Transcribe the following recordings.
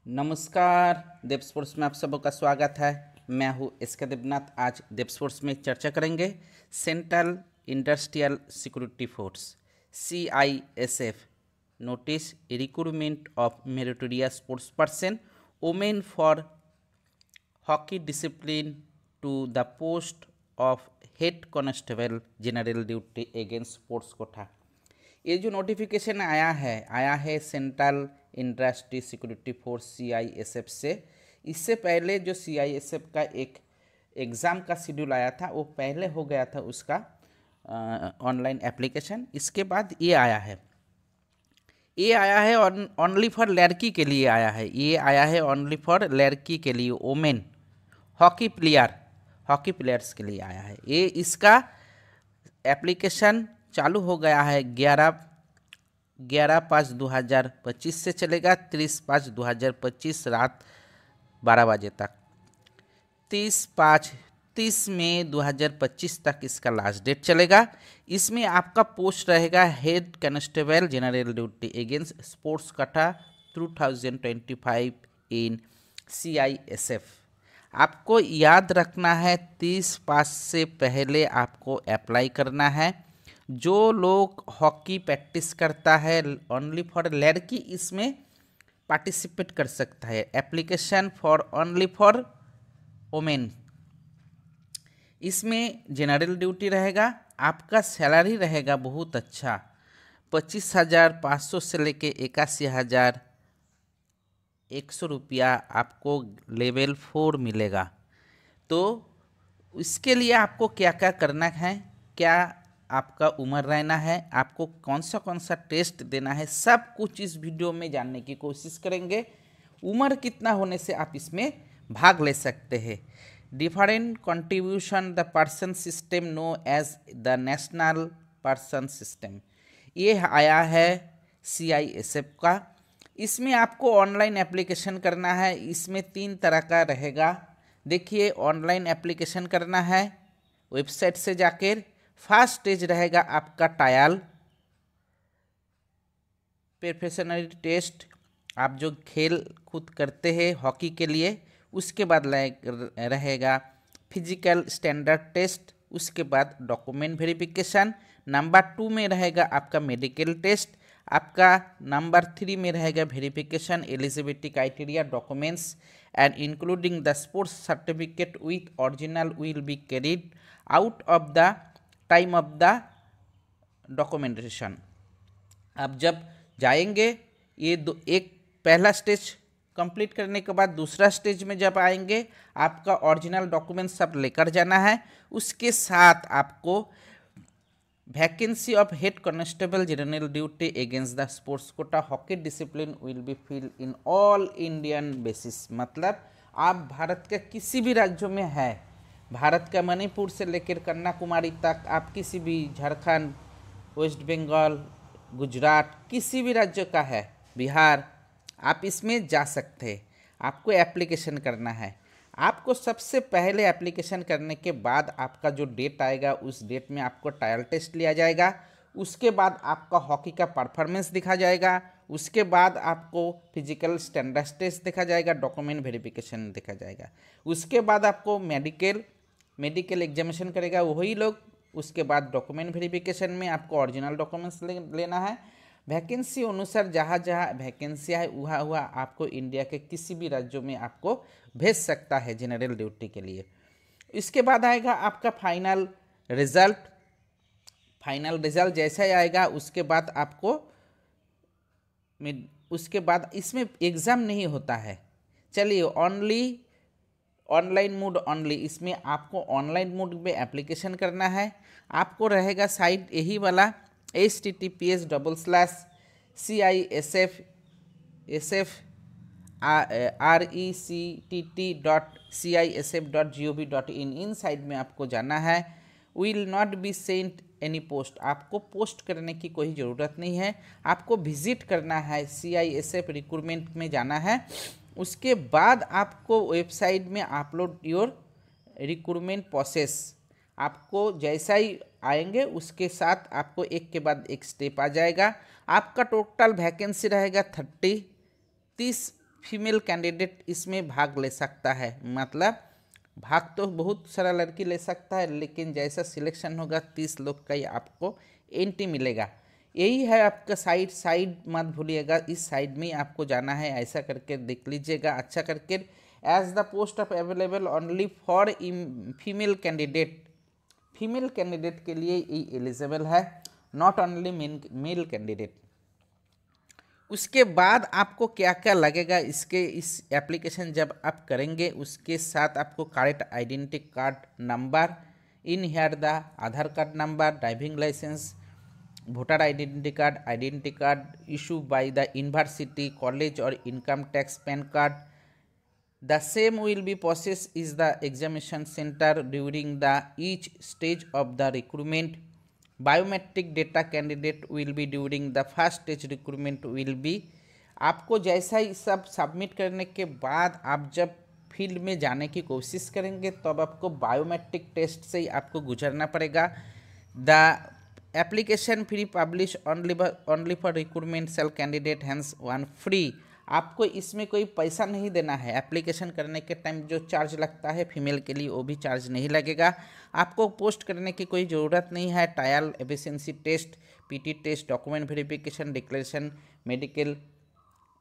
नमस्कार। देव स्पोर्ट्स में आप सबों का स्वागत है। मैं हूँ एसके देवनाथ। आज देव स्पोर्ट्स में चर्चा करेंगे Central Industrial Security Force CISF notice recruitment of meritorious sports person women for hockey discipline to the post of head constable general duty against sports quota. ये जो नोटिफिकेशन आया है Central Industry Security Force CISF से। इससे पहले जो CISF का एक एग्ज़ाम का शेड्यूल आया था वो पहले हो गया था उसका ऑनलाइन एप्लीकेशन। इसके बाद ये आया है ओनली फॉर लड़की के लिए आया है। ये आया है ओनली फॉर लड़की के लिए, वोमेन हॉकी प्लेयर्स के लिए आया है। ये इसका एप्लीकेशन चालू हो गया है 11/5/2025 से चलेगा 30/5/2025 रात 12 बजे तक। 30 मई 2025 तक इसका लास्ट डेट चलेगा। इसमें आपका पोस्ट रहेगा head constable general duty against sports Kota 2025 इन CISF। आपको याद रखना है 30/5 से पहले आपको अप्लाई करना है। जो लोग हॉकी प्रैक्टिस करता है ओनली फॉर लड़की इसमें पार्टिसिपेट कर सकता है। Application for only for women. इसमें जनरल ड्यूटी रहेगा। आपका सैलरी रहेगा बहुत अच्छा, 25,500 से लेके 81,100 रुपया आपको लेवल 4 मिलेगा। तो इसके लिए आपको क्या क्या करना है, क्या आपका उम्र रहना है, आपको कौन सा टेस्ट देना है, सब कुछ इस वीडियो में जानने की कोशिश करेंगे। उम्र कितना होने से आप इसमें भाग ले सकते हैं। Different contribution the person system know as the national person system, ये आया है CISF का। इसमें आपको ऑनलाइन एप्लीकेशन करना है। इसमें 3 तरह का रहेगा। देखिए, ऑनलाइन एप्लीकेशन करना है वेबसाइट से जाकर। फर्स्ट स्टेज रहेगा आपका ट्रायल प्रोफेशनल टेस्ट, आप जो खेल कूद करते हैं हॉकी के लिए। उसके बाद रहेगा फिजिकल स्टैंडर्ड टेस्ट। उसके बाद डॉक्यूमेंट वेरिफिकेशन। नंबर 2 में रहेगा आपका मेडिकल टेस्ट। आपका नंबर 3 में रहेगा verification eligibility criteria documents and including the sports certificate with original will be carried out of the time of the documentation. आप जब जाएंगे एक पहला स्टेज कंप्लीट करने के बाद दूसरा स्टेज में जब आएंगे आपका ओरिजिनल डॉक्यूमेंट सब लेकर जाना है। उसके साथ आपको vacancy of head constable general duty against the sports quota hockey discipline will be fill in all Indian basis. मतलब आप भारत के किसी भी राज्यों में है, भारत का मणिपुर से लेकर कन्याकुमारी तक, आप किसी भी झारखंड, वेस्ट बंगाल, गुजरात, किसी भी राज्य का है, बिहार, आप इसमें जा सकते हैं। आपको एप्लीकेशन करना है। आपको सबसे पहले एप्लीकेशन करने के बाद आपका जो डेट आएगा उस डेट में आपको ट्रायल टेस्ट लिया जाएगा। उसके बाद आपका हॉकी का परफॉर्मेंस दिखा जाएगा। उसके बाद आपको फिजिकल स्टैंडर्ड टेस्ट देखा जाएगा, डॉक्यूमेंट वेरिफिकेशन देखा जाएगा। उसके बाद आपको मेडिकल एग्जामिनेशन करेगा वही लोग। उसके बाद डॉक्यूमेंट वेरिफिकेशन में आपको ओरिजिनल डॉक्यूमेंट्स लेना है। वैकेंसी अनुसार जहाँ जहाँ वैकेंसी है वहाँ आपको इंडिया के किसी भी राज्यों में आपको भेज सकता है जनरल ड्यूटी के लिए। इसके बाद आएगा आपका फाइनल रिजल्ट जैसा ही आएगा उसके बाद आपको उसके बाद इसमें एग्ज़ाम नहीं होता है। चलिए, ऑनलाइन मोड ओनली। इसमें आपको ऑनलाइन मोड में एप्लीकेशन करना है। आपको रहेगा साइट यही वाला https://rectt.cisf.gov.in। इन साइट में आपको जाना है। Will not be sent any post, आपको पोस्ट करने की कोई ज़रूरत नहीं है। आपको विजिट करना है, CISF रिक्रूटमेंट में जाना है। उसके बाद आपको वेबसाइट में अपलोड योर रिक्रूटमेंट प्रोसेस। आपको जैसा ही आएंगे उसके साथ आपको एक के बाद एक स्टेप आ जाएगा। आपका टोटल वैकेंसी रहेगा 30 फीमेल कैंडिडेट इसमें भाग ले सकता है। मतलब भाग तो बहुत सारा लड़की ले सकता है, लेकिन जैसा सिलेक्शन होगा 30 लोग का ही आपको एंट्री मिलेगा। यही है आपका साइड मत भूलिएगा, इस साइड में ही आपको जाना है, ऐसा करके देख लीजिएगा अच्छा करके। As the post of available only for female candidate, female candidate के लिए ये एलिजिबल है, नॉट ओनली मेल कैंडिडेट। उसके बाद आपको क्या क्या लगेगा इसके, इस एप्लीकेशन जब आप करेंगे उसके साथ आपको correct identity card number, in here the Aadhaar card number, driving licence, voter identity card issue by the university, college और income tax PAN card. The same will be process is the examination centre during the each stage of the recruitment. Biometric data candidate will be during the first stage recruitment will be. आपको जैसा ही सब submit करने के बाद आप जब field में जाने की कोशिश करेंगे तब आपको बायोमेट्रिक टेस्ट से ही आपको गुजरना पड़ेगा। The application free publish only for recruitment cell candidate hence one free. आपको इसमें कोई पैसा नहीं देना है। एप्लीकेशन करने के टाइम जो चार्ज लगता है फीमेल के लिए वो भी चार्ज नहीं लगेगा। आपको पोस्ट करने की कोई ज़रूरत नहीं है। Trial, efficiency test, PT test, document verification, declaration, medical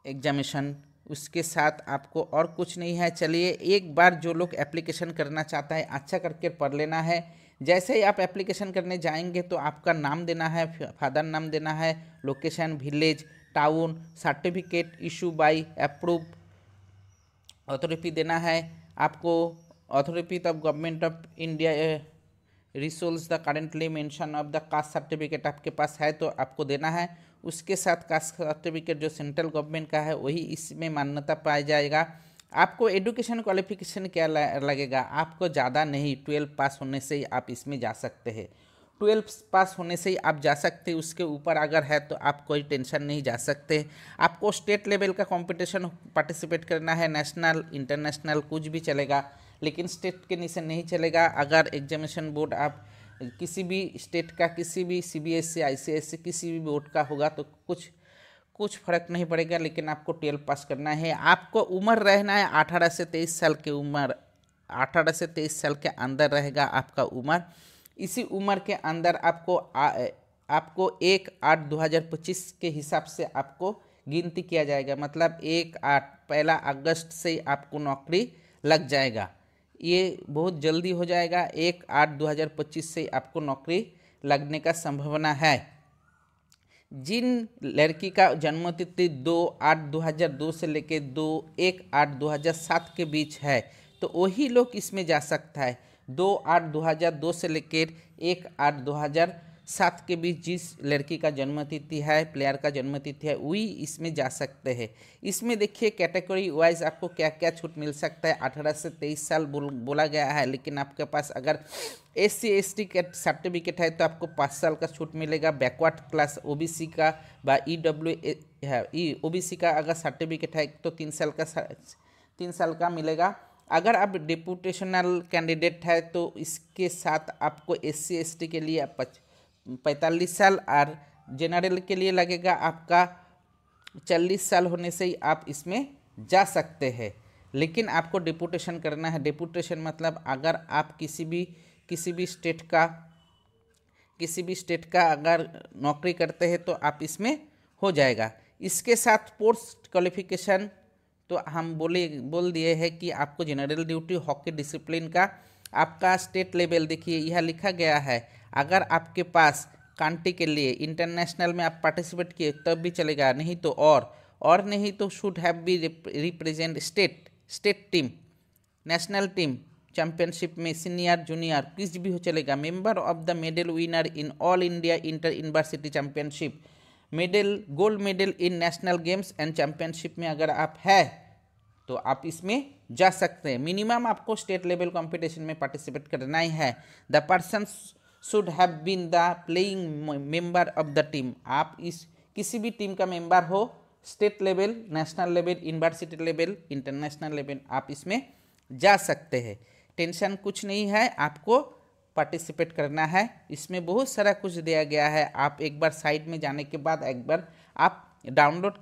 examination, उसके साथ आपको और कुछ नहीं है। चलिए एक बार जो लोग एप्लीकेशन करना चाहता है अच्छा करके पढ़ लेना है। जैसे ही आप एप्लीकेशन करने जाएंगे तो आपका नाम देना है, फादर नाम देना है, location, village, town, certificate issue by approve authority देना है आपको। Authority of government of India resolves the currently mention of the caste certificate आपके पास है तो आपको देना है। उसके साथ कास्ट सर्टिफिकेट जो सेंट्रल गवर्नमेंट का है वही इसमें मान्यता पाया जाएगा। आपको एजुकेशन क्वालिफिकेशन क्या लगेगा, आपको ज़्यादा नहीं, 12 पास होने से ही आप इसमें जा सकते हैं। 12 पास होने से ही आप जा सकते हैं। उसके ऊपर अगर है तो आप कोई टेंशन नहीं जा सकते। आपको स्टेट लेवल का कंपटीशन पार्टिसिपेट करना है, नेशनल इंटरनेशनल कुछ भी चलेगा, लेकिन स्टेट के नीचे नहीं चलेगा। अगर एग्जामिनेशन बोर्ड आप किसी भी स्टेट का, किसी भी CBSE, ICSE किसी भी बोर्ड का होगा तो कुछ फर्क नहीं पड़ेगा, लेकिन आपको 12 पास करना है। आपको उम्र रहना है 18 से 23 साल की उम्र, 18 से 23 साल के अंदर रहेगा आपका उम्र। इसी उम्र के अंदर आपको 1/8/2025 के हिसाब से आपको गिनती किया जाएगा। मतलब 1 अगस्त से आपको नौकरी लग जाएगा। ये बहुत जल्दी हो जाएगा। 1/8/2025 से आपको नौकरी लगने का संभावना है। जिन लड़की का जन्म तिथि 2/8/2002 से लेकर 2/1/8/2007 के बीच है तो वही लोग इसमें जा सकता है। 2/8/2002 से लेकर 1/8/2007 के बीच जिस लड़की का जन्म तिथि है, प्लेयर का जन्म तिथि है, वही इसमें जा सकते हैं। इसमें देखिए कैटेगरी वाइज आपको क्या क्या छूट मिल सकता है। 18 से 23 साल बोला गया है, लेकिन आपके पास अगर SC ST का सर्टिफिकेट है तो आपको 5 साल का छूट मिलेगा। बैकवर्ड क्लास OBC का OBC का अगर सर्टिफिकेट है तो 3 साल का मिलेगा। अगर आप डिप्यूटेशनल कैंडिडेट है तो इसके साथ आपको SC ST के लिए 45 साल और जनरल के लिए लगेगा आपका 40 साल होने से ही आप इसमें जा सकते हैं। लेकिन आपको डिप्यूटेशन करना है। डिप्यूटेशन मतलब अगर आप किसी भी स्टेट का अगर नौकरी करते हैं तो आप इसमें हो जाएगा। इसके साथ पोस्ट क्वालिफिकेशन तो हम बोल दिए हैं कि आपको जनरल ड्यूटी, हॉकी डिसिप्लिन का आपका स्टेट लेवल देखिए यह लिखा गया है। अगर आपके पास कंट्री के लिए इंटरनेशनल में आप पार्टिसिपेट किए तब भी चलेगा, नहीं तो और नहीं तो should have be represent state team, national team championship में सीनियर जूनियर किस भी हो चलेगा। Member of the medal winner in all India inter university championship, gold medal in national games and championship में अगर आप है तो आप इसमें जा सकते हैं। मिनिमम आपको स्टेट लेवल कंपटीशन में पार्टिसिपेट करना ही है। The person should have been the playing member of the team, आप इस किसी भी टीम का मेंबर हो, state level, national level, university level, international level, आप इसमें जा सकते हैं। टेंशन कुछ नहीं है, आपको पार्टिसिपेट करना है। इसमें बहुत सारा कुछ दिया गया है। आप एक बार साइट में जाने के बाद एक बार आप डाउनलोड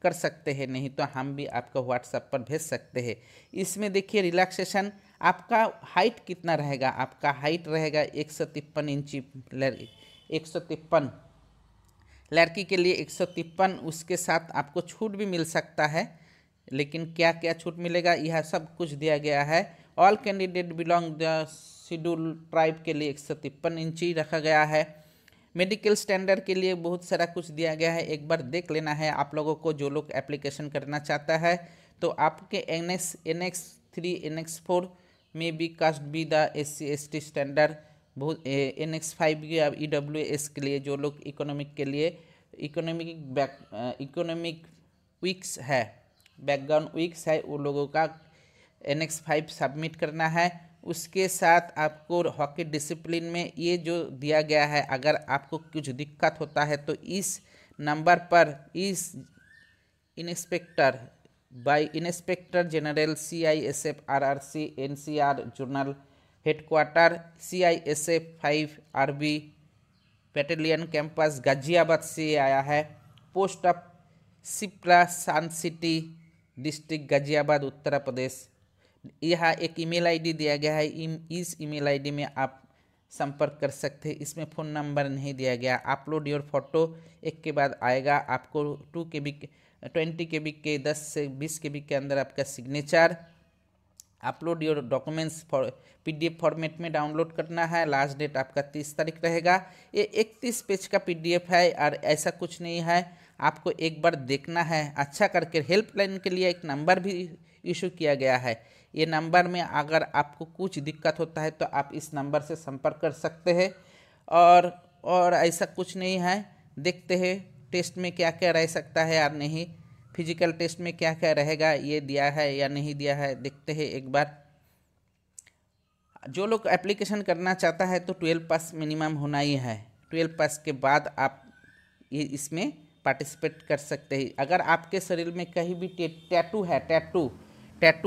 कर सकते हैं, नहीं तो हम भी आपका व्हाट्सएप पर भेज सकते हैं। इसमें देखिए रिलैक्सेशन, आपका हाइट कितना रहेगा, आपका हाइट रहेगा 153 इंची, 153 लड़की के लिए 153, उसके साथ आपको छूट भी मिल सकता है, लेकिन क्या क्या छूट मिलेगा यह सब कुछ दिया गया है। All candidate belong the schedule tribe के लिए 153 इंची रखा गया है। मेडिकल स्टैंडर्ड के लिए बहुत सारा कुछ दिया गया है, एक बार देख लेना है आप लोगों को। जो लोग एप्लीकेशन करना चाहता है तो आपके NX 3 NX 4 में भी caste be the SC ST standard, बहुत NX 5 या EWS के लिए जो लोग इकोनॉमिक के लिए इकोनॉमिक वीक्स है, बैकग्राउंड वीक्स है, वो लोगों का NX 5 सबमिट करना है। उसके साथ आपको हॉकी डिसिप्लिन में ये जो दिया गया है, अगर आपको कुछ दिक्कत होता है तो इस नंबर पर इस inspector by inspector general CISF RRC NCR zonal headquarter CISF 5 RB battalion campus Ghaziabad से आया है। Post of Shipra sun city district Ghaziabad Uttar Pradesh. यहाँ एक ईमेल आईडी दिया गया है, इस ईमेल आईडी में आप संपर्क कर सकते हैं। इसमें फ़ोन नंबर नहीं दिया गया। अपलोड योर फोटो, एक के बाद आएगा आपको 2 KB 20 KB के 10 से 20 KB के अंदर आपका signature. Upload your documents PDF format में डाउनलोड करना है। लास्ट डेट आपका 30 तारीख रहेगा। ये 31 पेज का PDF है और ऐसा कुछ नहीं है, आपको एक बार देखना है अच्छा करके। हेल्पलाइन के लिए एक नंबर भी इशू किया गया है, ये नंबर में अगर आपको कुछ दिक्कत होता है तो आप इस नंबर से संपर्क कर सकते हैं। और ऐसा कुछ नहीं है, देखते हैं टेस्ट में क्या क्या रह सकता है और नहीं, फिजिकल टेस्ट में क्या क्या रहेगा, ये दिया है या नहीं दिया है, देखते हैं एक बार। जो लोग एप्लीकेशन करना चाहता है तो 12 पास मिनिमम होना ही है। 12 पास के बाद आप ये इसमें पार्टिसिपेट कर सकते हैं। अगर आपके शरीर में कहीं भी टैटू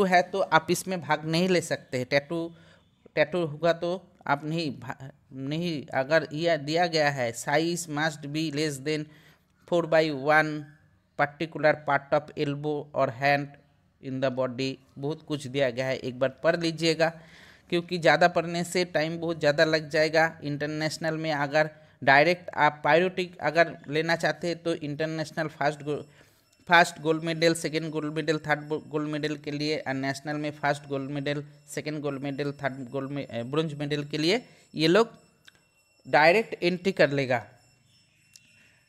है तो आप इसमें भाग नहीं ले सकते हैं। टैटू होगा तो आप नहीं अगर यह दिया गया है size must be less than 4/1 particular part of elbow और हैंड इन द बॉडी, बहुत कुछ दिया गया है, एक बार पढ़ लीजिएगा, क्योंकि ज़्यादा पढ़ने से टाइम बहुत ज़्यादा लग जाएगा। इंटरनेशनल में अगर डायरेक्ट आप प्रायोरिटी अगर लेना चाहते हैं तो international first gold medal, second gold medal, third gold medal के लिए, और नेशनल में first gold medal, second gold medal, third bronze medal के लिए ये लोग डायरेक्ट एंट्री कर लेगा।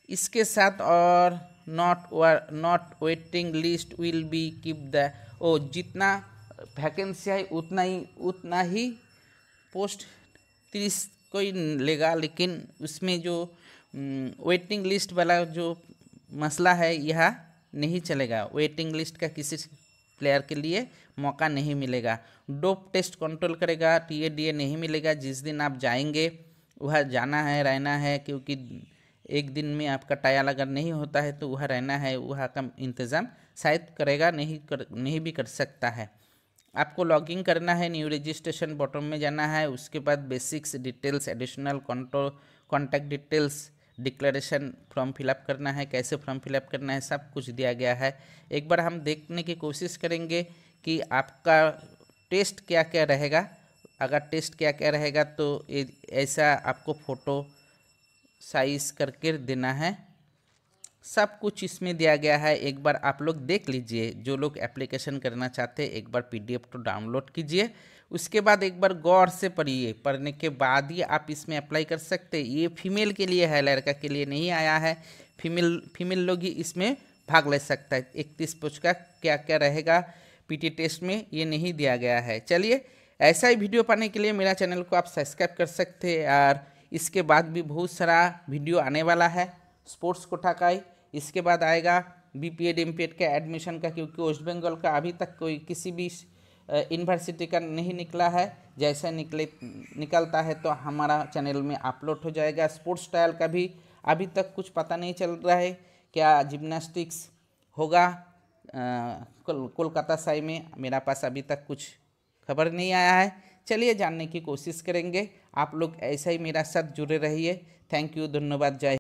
इसके साथ और not waiting list will be keep the जितना वैकेंसी है उतना ही पोस्ट 30 कोई लेगा, लेकिन उसमें जो वेटिंग लिस्ट वाला जो मसला है यह नहीं चलेगा। वेटिंग लिस्ट का किसी प्लेयर के लिए मौका नहीं मिलेगा। डोप टेस्ट कंट्रोल करेगा, TADA नहीं मिलेगा। जिस दिन आप जाएंगे वह जाना है, रहना है, क्योंकि एक दिन में आपका ट्रायल अगर नहीं होता है तो वह रहना है, वह का इंतज़ाम शायद करेगा, नहीं भी कर सकता है। आपको लॉगिन करना है, न्यू रजिस्ट्रेशन बॉटम में जाना है, उसके बाद basics details, additional contact details, declaration form fill up करना है, कैसे फॉर्म फिलअप करना है, सब कुछ दिया गया है। एक बार हम देखने की कोशिश करेंगे कि आपका टेस्ट क्या क्या रहेगा। अगर टेस्ट क्या क्या रहेगा तो ऐसा आपको फ़ोटो साइज करके देना है, सब कुछ इसमें दिया गया है। एक बार आप लोग देख लीजिए, जो लोग एप्लीकेशन करना चाहते हैं एक बार PDF तो डाउनलोड कीजिए, उसके बाद एक बार गौर से पढ़िए, पढ़ने के बाद ही आप इसमें अप्लाई कर सकते हैं। ये फीमेल के लिए है, लड़का के लिए नहीं आया है। फीमेल लोग ही इसमें भाग ले सकता है। 31 पेज का क्या क्या रहेगा PT टेस्ट में ये नहीं दिया गया है। चलिए, ऐसा ही वीडियो पाने के लिए मेरा चैनल को आप सब्सक्राइब कर सकते हैं, और इसके बाद भी बहुत सारा वीडियो आने वाला है स्पोर्ट्स कोटा का ही। इसके बाद आएगा BPED MPED का एडमिशन का, क्योंकि वेस्ट बंगाल का अभी तक कोई किसी भी यूनिवर्सिटी का नहीं निकला है। जैसे निकलता है तो हमारा चैनल में अपलोड हो जाएगा। स्पोर्ट्स ट्रायल का भी अभी तक कुछ पता नहीं चल रहा है, क्या जिम्नास्टिक्स होगा कोलकाता साई में, मेरा पास अभी तक कुछ खबर नहीं आया है। चलिए जानने की कोशिश करेंगे। आप लोग ऐसा ही मेरा साथ जुड़े रहिए। थैंक यू, धन्यवाद, जय।